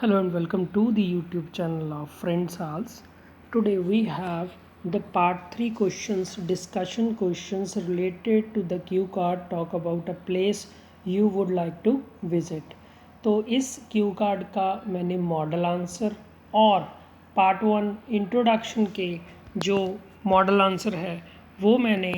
Hello and welcome to the YouTube channel of Friends Halls. Today we have the part 3 questions, discussion questions related to the cue card, talk about a place you would like to visit. तो इस Q card का मैंने model answer और part 1 introduction के जो model answer है वो मैंने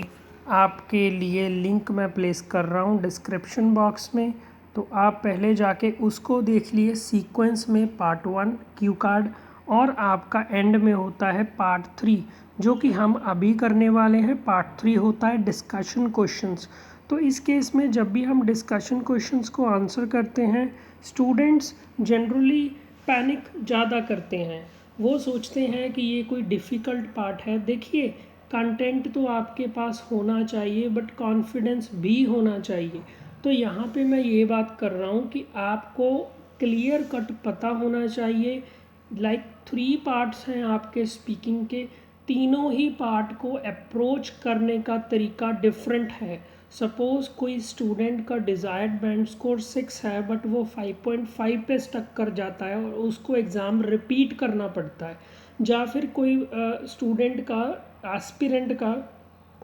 आपके लिए लिंक मैं प्लेस कर रहा हूँ डिस्क्रिप्शन बॉक्स में, तो आप पहले जाके उसको देख लिए सीक्वेंस में पार्ट 1 क्यू कार्ड और आपका एंड में होता है पार्ट 3 जो कि हम अभी करने वाले हैं। पार्ट 3 होता है डिस्कशन क्वेश्चंस। तो इस केस में जब भी हम डिस्कशन क्वेश्चंस को आंसर करते हैं स्टूडेंट्स जनरली पैनिक ज़्यादा करते हैं, वो सोचते हैं कि ये कोई डिफ़िकल्ट पार्ट है। देखिए कंटेंट तो आपके पास होना चाहिए बट कॉन्फिडेंस भी होना चाहिए। तो यहाँ पे मैं ये बात कर रहा हूँ कि आपको क्लियर कट पता होना चाहिए। लाइक 3 पार्ट्स हैं आपके स्पीकिंग के, तीनों ही पार्ट को अप्रोच करने का तरीका डिफरेंट है। सपोज़ कोई स्टूडेंट का डिज़ायर्ड बैंड स्कोर 6 है बट वो 5.5 पे स्टक कर जाता है और उसको एग्ज़ाम रिपीट करना पड़ता है, या फिर कोई स्टूडेंट का एस्पिरेंट का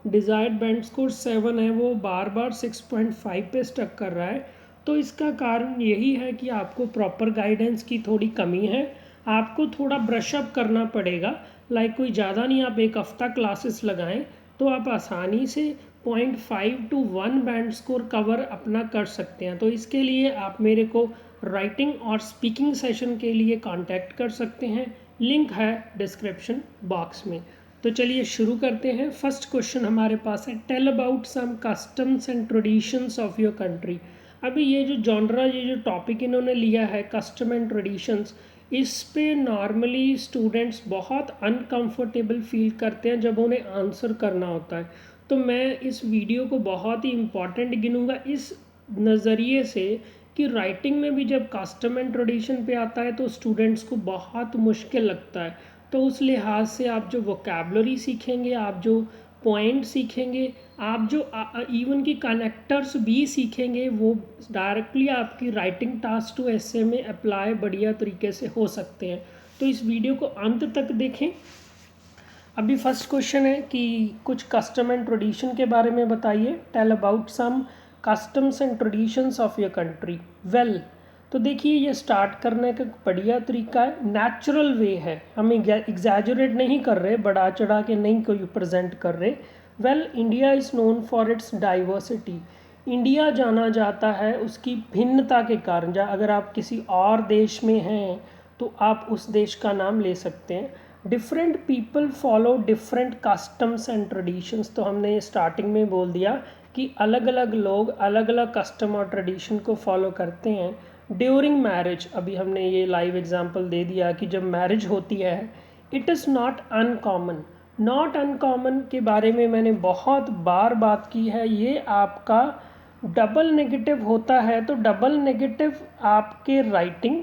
डिज़ायर्ड बैंड स्कोर 7 है, वो बार बार 6.5 पे स्टक कर रहा है। तो इसका कारण यही है कि आपको प्रॉपर गाइडेंस की थोड़ी कमी है, आपको थोड़ा ब्रशअप करना पड़ेगा। लाइक कोई ज़्यादा नहीं, आप एक हफ़्ता क्लासेस लगाएं तो आप आसानी से 0.5 to 1 बैंड स्कोर कवर अपना कर सकते हैं। तो इसके लिए आप मेरे को राइटिंग और स्पीकिंग सेशन के लिए कांटेक्ट कर सकते हैं, लिंक है डिस्क्रिप्शन बॉक्स में। तो चलिए शुरू करते हैं। फर्स्ट क्वेश्चन हमारे पास है, tell about some customs and traditions of your country. अभी ये जो जॉनरा, ये जो टॉपिक इन्होंने लिया है कस्टम एंड ट्रेडिशंस, इस पे नॉर्मली स्टूडेंट्स बहुत अनकंफर्टेबल फील करते हैं जब उन्हें आंसर करना होता है। तो मैं इस वीडियो को बहुत ही इम्पॉर्टेंट गिनूँगा इस नज़रिए से कि राइटिंग में भी जब कस्टम एंड ट्रेडिशन पे आता है तो स्टूडेंट्स को बहुत मुश्किल लगता है। तो उस लिहाज से आप जो वोकैबुलरी सीखेंगे, आप जो पॉइंट सीखेंगे, आप जो इवन की कनेक्टर्स भी सीखेंगे, वो डायरेक्टली आपकी राइटिंग टास्क टू एसे में अप्लाई बढ़िया तरीके से हो सकते हैं। तो इस वीडियो को अंत तक देखें। अभी फर्स्ट क्वेश्चन है कि कुछ कस्टम एंड ट्रेडिशन के बारे में बताइए। Tell about some customs and traditions of your country. Well, तो देखिए ये स्टार्ट करने का बढ़िया तरीका है, नेचुरल वे है, हम एग्जैजरेट नहीं कर रहे, बढ़ा चढ़ा के नहीं कोई प्रेजेंट कर रहे। Well, India is known for its diversity. India जाना जाता है उसकी भिन्नता के कारण। अगर आप किसी और देश में हैं तो आप उस देश का नाम ले सकते हैं। Different people follow different customs and traditions. तो हमने स्टार्टिंग में बोल दिया कि अलग अलग लोग अलग अलग कस्टम और ट्रेडिशन को फॉलो करते हैं। ड्यूरिंग मैरिज, अभी हमने ये लाइव एग्जांपल दे दिया कि जब मैरिज होती है, it is not uncommon. Not uncommon के बारे में मैंने बहुत बार बात की है। ये आपका डबल नेगेटिव होता है, तो डबल नेगेटिव आपके राइटिंग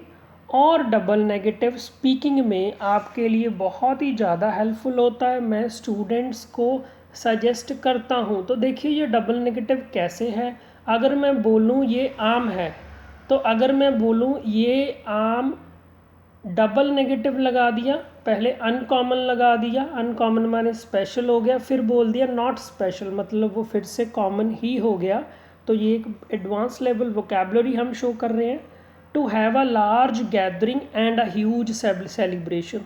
और डबल नेगेटिव स्पीकिंग में आपके लिए बहुत ही ज़्यादा हेल्पफुल होता है। मैं स्टूडेंट्स को सजेस्ट करता हूँ। तो देखिए ये डबल नेगेटिव कैसे है। अगर मैं बोलूँ ये आम है, तो अगर मैं बोलूँ ये आम, डबल नेगेटिव लगा दिया, पहले अनकॉमन लगा दिया, अनकॉमन माने स्पेशल हो गया, फिर बोल दिया नॉट स्पेशल, मतलब वो फिर से कॉमन ही हो गया। तो ये एक एडवांस लेवल वोकैबुलरी हम शो कर रहे हैं। To have a large gathering and a huge celebration.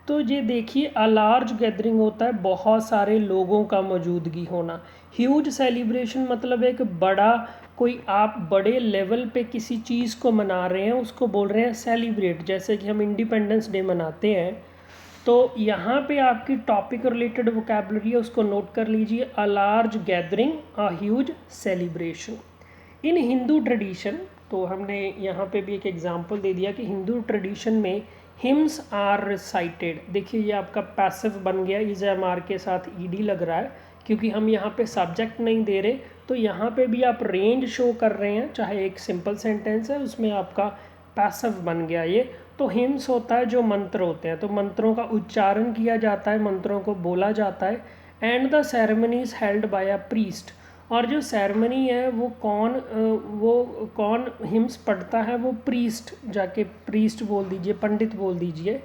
तो ये देखिए अ लार्ज गैदरिंग होता है बहुत सारे लोगों का मौजूदगी होना। ह्यूज सेलिब्रेशन मतलब एक बड़ा, कोई आप बड़े लेवल पे किसी चीज़ को मना रहे हैं उसको बोल रहे हैं सेलिब्रेट। जैसे कि हम इंडिपेंडेंस डे मनाते हैं, तो यहाँ पे आपकी टॉपिक रिलेटेड वोकैबुलरी है, उसको नोट कर लीजिए। अ लार्ज गैदरिंग, अ ह्यूज सेलिब्रेशन। इन हिंदू ट्रेडिशन, तो हमने यहाँ पे भी एक एग्जांपल दे दिया कि हिंदू ट्रेडिशन में हिम्स आर रिसाइटेड। देखिए ये आपका पैसिव बन गया, इज एम आर के साथ ईडी लग रहा है क्योंकि हम यहाँ पे सब्जेक्ट नहीं दे रहे। तो यहाँ पे भी आप रेंज शो कर रहे हैं, चाहे एक सिंपल सेंटेंस है उसमें आपका पैसिव बन गया ये। तो हिम्स होता है जो मंत्र होते हैं, तो मंत्रों का उच्चारण किया जाता है, मंत्रों को बोला जाता है। And the ceremony is held by a priest. और जो सेरेमनी है वो कौन हिम्स पढ़ता है, वो प्रीस्ट, जाके प्रीस्ट बोल दीजिए, पंडित बोल दीजिए।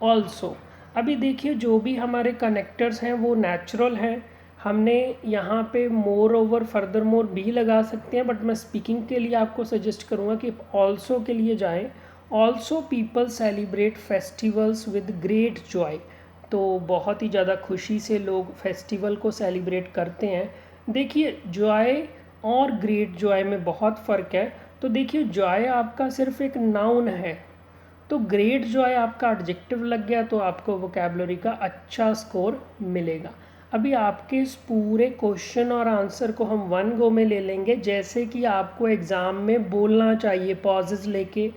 ऑल्सो अभी देखिए जो भी हमारे कनेक्टर्स हैं वो नेचुरल हैं, हमने यहाँ पे मोर ओवर फर्दर मोर भी लगा सकते हैं, बट मैं स्पीकिंग के लिए आपको सजेस्ट करूँगा कि ऑल्सो के लिए जाएं। Also people celebrate festivals with great Joy, तो बहुत ही ज़्यादा खुशी से लोग फेस्टिवल को सेलिब्रेट करते हैं। देखिए जॉय और ग्रेट जॉय में बहुत फ़र्क है। तो देखिए जॉय आपका सिर्फ एक नाउन है, तो ग्रेट जॉय आपका एडजेक्टिव लग गया, तो आपको वोकैबुलरी का अच्छा स्कोर मिलेगा। अभी आपके इस पूरे क्वेश्चन और आंसर को हम वन गो में ले लेंगे, जैसे कि आपको एग्ज़ाम में बोलना चाहिए पॉजेज लेके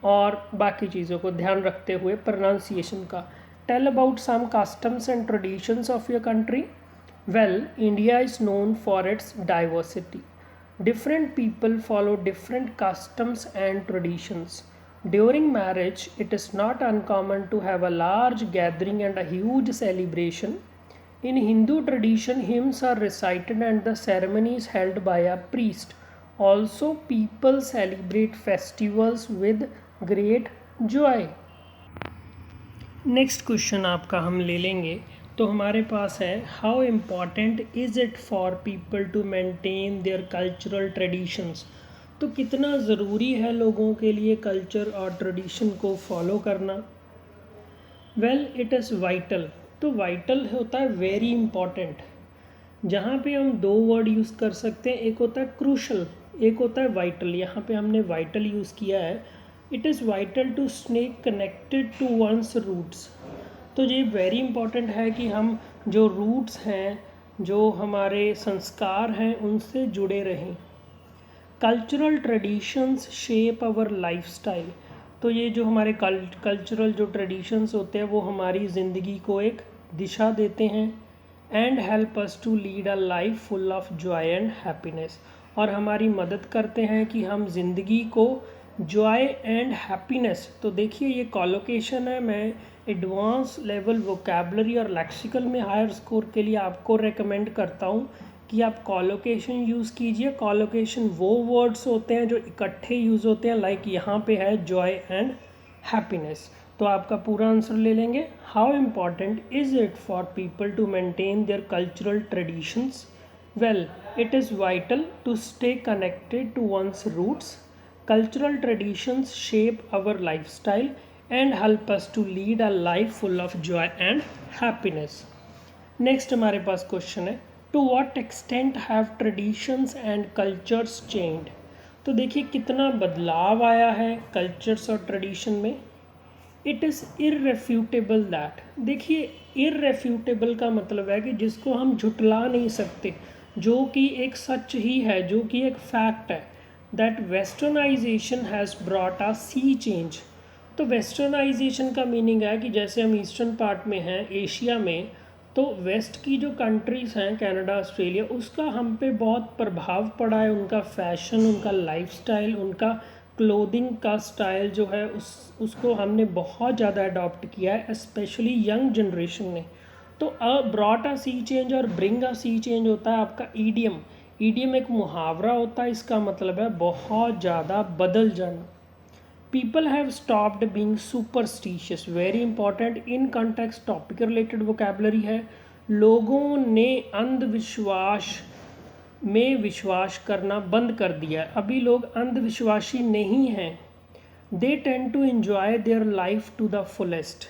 और बाकी चीज़ों को ध्यान रखते हुए प्रोनाउंसिएशन का। Tell about some customs and traditions of your country. Well, India is known for its diversity. Different people follow different customs and traditions. During marriage, it is not uncommon to have a large gathering and a huge celebration. In Hindu tradition, hymns are recited and the ceremony is held by a priest. Also, people celebrate festivals with great joy. Next question आपका हम ले लेंगे, तो हमारे पास है how important is it for people to maintain their cultural traditions. तो कितना ज़रूरी है लोगों के लिए कल्चर और ट्रेडिशन को फॉलो करना। Well, it is vital. तो वाइटल होता है वेरी इम्पॉर्टेंट, जहाँ पे हम दो वर्ड यूज़ कर सकते हैं, एक होता है क्रूशल, एक होता है वाइटल। यहाँ पे हमने वाइटल यूज़ किया है। It is vital to stay connected to one's roots. तो ये वेरी इंपॉर्टेंट है कि हम जो रूट्स हैं, जो हमारे संस्कार हैं, उनसे जुड़े रहें। Cultural traditions shape our lifestyle. तो ये जो हमारे कल्चरल जो ट्रेडिशंस होते हैं वो हमारी ज़िंदगी को एक दिशा देते हैं। And help us to lead a life full of joy and happiness, और हमारी मदद करते हैं कि हम ज़िंदगी को जॉय एंड हैप्पीनेस। तो देखिए ये कॉलोकेशन है, मैं एडवांस लेवल वोकैबुलरी और लेक्सिकल में हायर स्कोर के लिए आपको रेकमेंड करता हूँ कि आप कॉलोकेशन यूज़ कीजिए। कॉलोकेशन वो वर्ड्स होते हैं जो इकट्ठे यूज़ होते हैं, लाइक यहाँ पे है जॉय एंड हैप्पीनेस। तो आपका पूरा आंसर ले लेंगे, how important is it for people to maintain their cultural traditions. Well, it is vital to stay connected to one's roots. Cultural traditions shape our lifestyle and help us to lead a life full of joy and happiness. Next हमारे पास question है, to what extent have traditions and cultures changed. तो देखिए कितना बदलाव आया है cultures और ट्रेडिशन में। It is irrefutable that. देखिए इररेफ्यूटेबल का मतलब है कि जिसको हम झुटला नहीं सकते, जो कि एक सच ही है, जो कि एक फैक्ट है, that westernisation has brought a sea change. तो वेस्टर्नाइजेशन का मीनिंग है कि जैसे हम ईस्टर्न पार्ट में हैं एशिया में, तो वेस्ट की जो कंट्रीज़ हैं कनाडा ऑस्ट्रेलिया, उसका हम पे बहुत प्रभाव पड़ा है। उनका फैशन, उनका लाइफस्टाइल, उनका क्लोथिंग का स्टाइल जो है उसको हमने बहुत ज़्यादा अडॉप्ट किया है, स्पेशली यंग जनरेशन ने। तो ब्रॉट अ सी चेंज और ब्रिंग अ सी चेंज होता है आपका ईडियम। ईडियम एक मुहावरा होता है, इसका मतलब है बहुत ज़्यादा बदल जाना। People have stopped being superstitious, very important in context topic related vocabulary है। लोगों ने अंधविश्वास में विश्वास करना बंद कर दिया है, अभी लोग अंधविश्वासी नहीं हैं। They tend to enjoy their life to the fullest.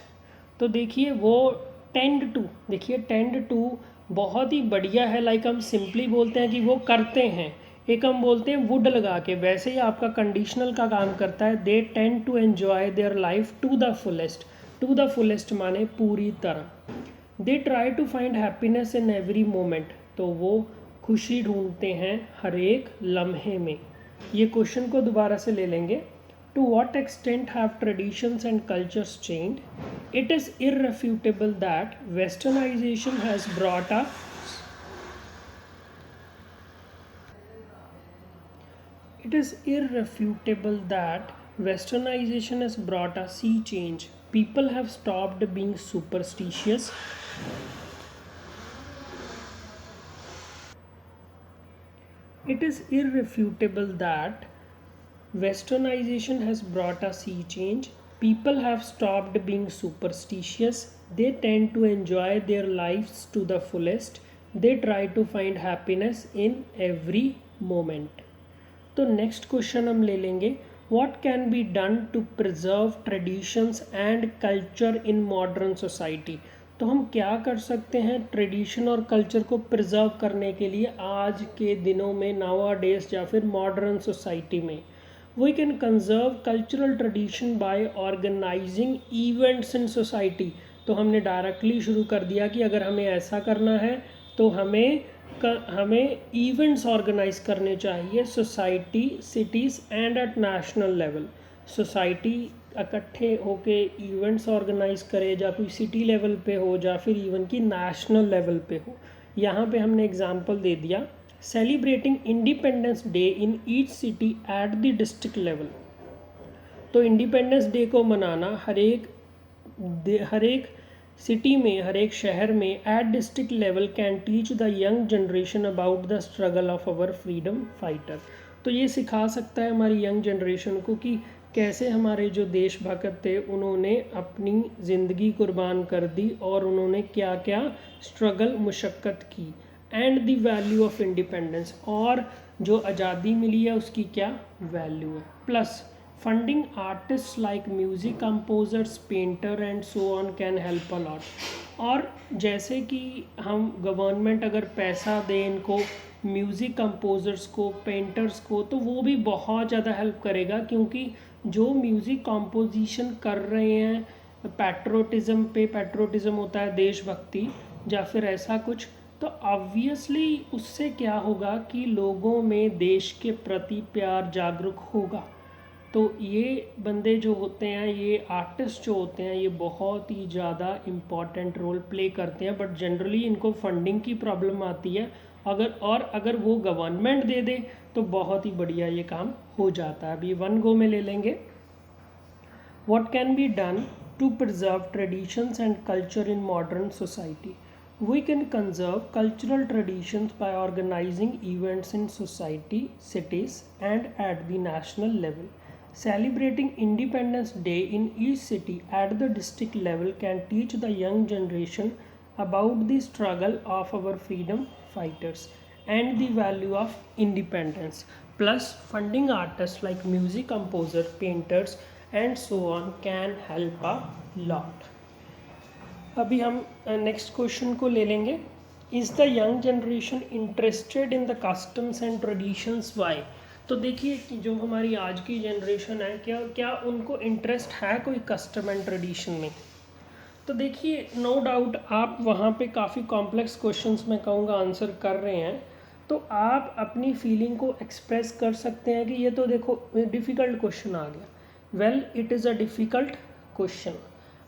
तो देखिए वो टेंड टू, देखिए टेंड टू बहुत ही बढ़िया है, लाइक हम सिंपली बोलते हैं कि वो करते हैं, एक हम बोलते हैं वुड लगा के, वैसे ही आपका कंडीशनल का काम करता है। They tend to enjoy their life to the fullest. To the fullest माने पूरी तरह। They try to find happiness in every moment, तो वो खुशी ढूंढते हैं हर एक लम्हे में। ये क्वेश्चन को दोबारा से ले लेंगे, to what extent have traditions and cultures changed. It is irrefutable that westernisation has brought a It is irrefutable that westernization has brought a sea change. People have stopped being superstitious. It is irrefutable that Westernization has brought a sea change. People have stopped being superstitious. They tend to enjoy their lives to the fullest. They try to find happiness in every moment. तो next question हम ले लेंगे, what can be done to preserve traditions and culture in modern society. तो हम क्या कर सकते हैं ट्रेडिशन और कल्चर को प्रिजर्व करने के लिए आज के दिनों में, नावा डेज या फिर मॉडर्न सोसाइटी में। We can conserve cultural tradition by organising events in society. तो हमने डायरेक्टली शुरू कर दिया कि अगर हमें ऐसा करना है तो हमें इवेंट्स ऑर्गेनाइज करने चाहिए society, cities and at national level. Society इकट्ठे होके इवेंट्स ऑर्गेनाइज करे, या कोई सिटी लेवल पे हो या फिर इवन की नेशनल लेवल पे हो। यहाँ पे हमने एग्जांपल दे दिया, celebrating independence day in each city at the district level. तो इंडिपेंडेंस डे को मनाना हर एक सिटी में, हर एक शहर में at district level can teach the young generation about the struggle of our freedom fighter. तो ये सिखा सकता है हमारी यंग जनरेशन को कि कैसे हमारे जो देशभक्त थे उन्होंने अपनी ज़िंदगी कुर्बान कर दी और उन्होंने क्या क्या स्ट्रगल मुशक्क़त की, and the value of independence, और जो आज़ादी मिली है उसकी क्या वैल्यू है। Plus funding artist like music composers, painter and so on can help a lot. और जैसे कि हम गवर्नमेंट अगर पैसा दें इनको, म्यूज़िक कंपोजर्स को, पेंटर्स को, तो वो भी बहुत ज़्यादा हेल्प करेगा, क्योंकि जो म्यूज़िक कंपोजिशन कर रहे हैं पैट्रोटिज़म होता है देशभक्ति या फिर ऐसा कुछ, तो ऑब्वियसली उससे क्या होगा कि लोगों में देश के प्रति प्यार जागरूक होगा। तो ये बंदे जो होते हैं, ये आर्टिस्ट जो होते हैं, ये बहुत ही ज़्यादा इम्पॉर्टेंट रोल प्ले करते हैं, बट जनरली इनको फंडिंग की प्रॉब्लम आती है। अगर वो गवर्नमेंट दे दे तो बहुत ही बढ़िया ये काम हो जाता है। अभी वन गो में ले लेंगे, what can be done to preserve traditions and culture in modern society. We can conserve cultural traditions by organizing events in society, cities, and at the national level. Celebrating Independence Day in each city at the district level can teach the young generation about the struggle of our freedom fighters and the value of independence. Plus, funding artists like music composers, painters, and so on can help a lot. अभी हम next question को ले लेंगे, is the young generation interested in the customs and traditions why. तो देखिए कि जो हमारी आज की जनरेशन है, क्या उनको इंटरेस्ट है कोई कस्टम एंड ट्रेडिशन में। तो देखिए नो डाउट आप वहाँ पे काफ़ी कॉम्प्लेक्स क्वेश्चंस मैं कहूँगा आंसर कर रहे हैं, तो आप अपनी फीलिंग को एक्सप्रेस कर सकते हैं कि ये तो देखो डिफ़िकल्ट क्वेश्चन आ गया। Well, it is a difficult question.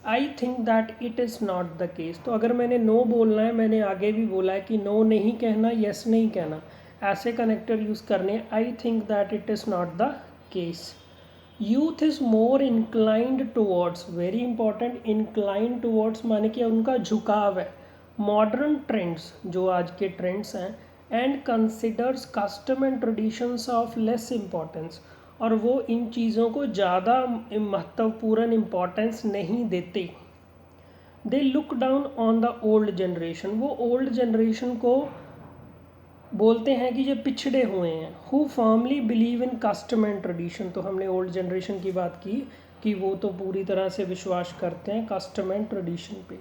I think that it is not the case. तो अगर मैंने नो बोलना है, मैंने आगे भी बोला है कि नो नहीं कहना, येस नहीं कहना, ऐसे कनेक्टर यूज़ करने। I think that it is not the case. Youth is more inclined towards, very important, inclined towards माने कि उनका झुकाव है मॉडर्न ट्रेंड्स, जो आज के ट्रेंड्स हैं, and considers custom and traditions of less importance, और वो इन चीज़ों को ज़्यादा महत्वपूर्ण इम्पॉर्टेंस नहीं देते। They look down on the old generation, वो ओल्ड जनरेशन को बोलते हैं कि ये पिछड़े हुए हैं। Who firmly believe in custom and tradition, तो हमने ओल्ड जनरेशन की बात की कि वो तो पूरी तरह से विश्वास करते हैं कस्टम एंड ट्रेडिशन पे।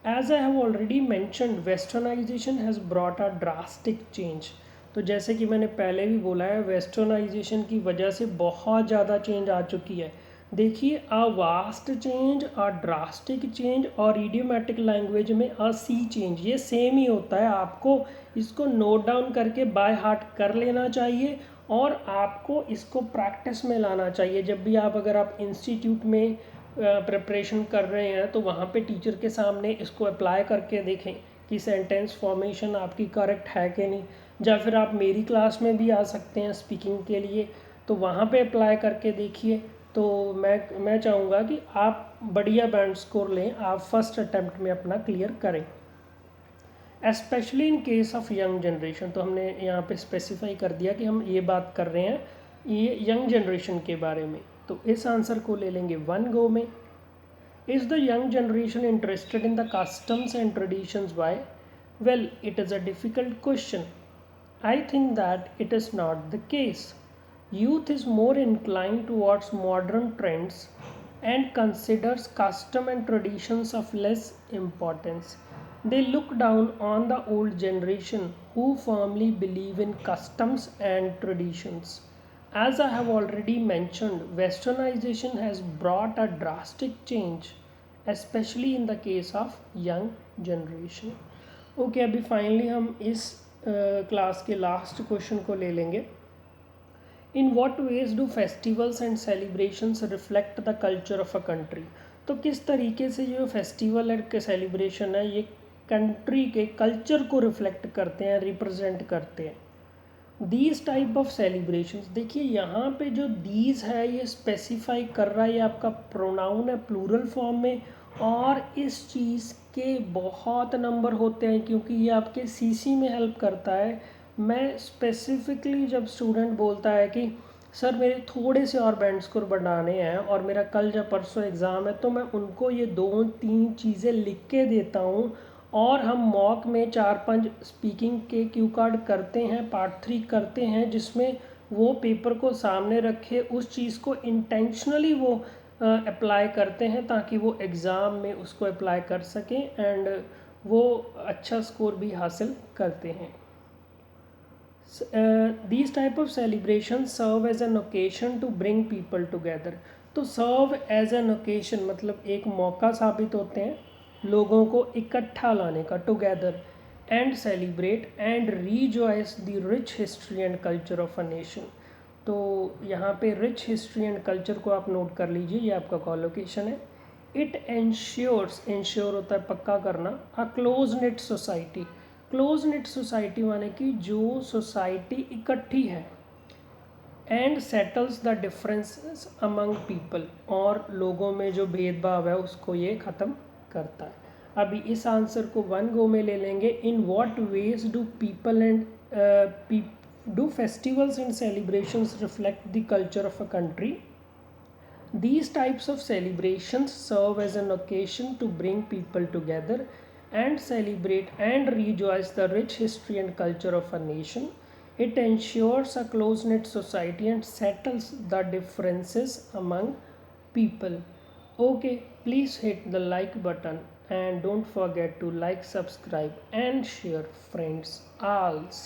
As I have already mentioned, westernisation has brought a drastic change. तो जैसे कि मैंने पहले भी बोला है, वेस्टर्नाइजेशन की वजह से बहुत ज़्यादा चेंज आ चुकी है। देखिए, a vast change, a drastic change, और इडियोमैटिक लैंग्वेज में अ सी चेंज, ये सेम ही होता है। आपको इसको नोट डाउन करके बाय हार्ट कर लेना चाहिए और आपको इसको प्रैक्टिस में लाना चाहिए। जब भी अगर आप इंस्टीट्यूट में प्रिपरेशन कर रहे हैं तो वहाँ पे टीचर के सामने इसको अप्लाई करके देखें कि सेंटेंस फॉर्मेशन आपकी करेक्ट है कि नहीं। या फिर आप मेरी क्लास में भी आ सकते हैं स्पीकिंग के लिए, तो वहाँ पे अप्लाई करके देखिए। तो मैं चाहूँगा कि आप बढ़िया बैंड स्कोर लें, आप फर्स्ट अटैम्प्ट में अपना क्लियर करें। Especially in case of young generation. तो हमने यहाँ पे स्पेसिफाई कर दिया कि हम ये बात कर रहे हैं ये यंग जनरेशन के बारे में। तो इस आंसर को ले लेंगे 1 गो में। Is the young generation interested in the customs and traditions why? Well, it is a difficult question. I think that it is not the case. Youth is more inclined towards modern trends and considers custom and traditions of less importance. They look down on the old generation who firmly believe in customs and traditions. As I have already mentioned, westernization has brought a drastic change, especially in the case of young generation. Okay अभी finally हम इस class के last question को ले लेंगे। In what veg do festivals and celebrations reflect the culture of a country? तो किस तरीके से जो फेस्टिवल एंड सेलिब्रेशन है ये कंट्री के कल्चर को रिफ्लेक्ट करते हैं, रिप्रेजेंट करते हैं। दीज टाइप ऑफ सेलिब्रेशंस, देखिए यहाँ पे जो दीज है ये स्पेसिफाई कर रहा है, ये आपका प्रोनाउन है प्लूरल फॉर्म में, और इस चीज़ के बहुत नंबर होते हैं क्योंकि ये आपके सीसी में हेल्प करता है। मैं स्पेसिफिकली जब स्टूडेंट बोलता है कि सर मेरे थोड़े से और बैंड स्कोर बढ़ाने हैं और मेरा कल या परसों एग्ज़ाम है, तो मैं उनको ये 2-3 चीज़ें लिख के देता हूँ और हम मॉक में 4-5 स्पीकिंग के क्यू कार्ड करते हैं, पार्ट 3 करते हैं, जिसमें वो पेपर को सामने रखे उस चीज़ को इंटेंशनली वो अप्लाई करते हैं ताकि वो एग्ज़ाम में उसको अप्लाई कर सकें एंड वो अच्छा स्कोर भी हासिल करते हैं। These type of celebrations serve as an occasion to bring people together. तो serve as an occasion मतलब एक मौका साबित होते हैं लोगों को इकट्ठा लाने का, together, and celebrate and rejoice the rich history and culture of a nation. तो यहाँ पे रिच हिस्ट्री एंड कल्चर को आप नोट कर लीजिए, ये आपका कॉलोकेशन है। इट एंश्योर्स, इंश्योर होता है पक्का करना, a close knit society. Close knit society माने कि जो सोसाइटी इकट्ठी है, and settles the differences among people, और लोगों में जो भेदभाव है उसको ये ख़त्म करता है। अभी इस आंसर को 1 गो में ले लेंगे। In what veg do people and do festivals and celebrations reflect the culture of a country? These types of celebrations serve as an occasion to bring people together and celebrate and rejoice the rich history and culture of a nation. It ensures a close-knit society and settles the differences among people. Okay, please hit the like button and don't forget to like, subscribe and share friends. Alls.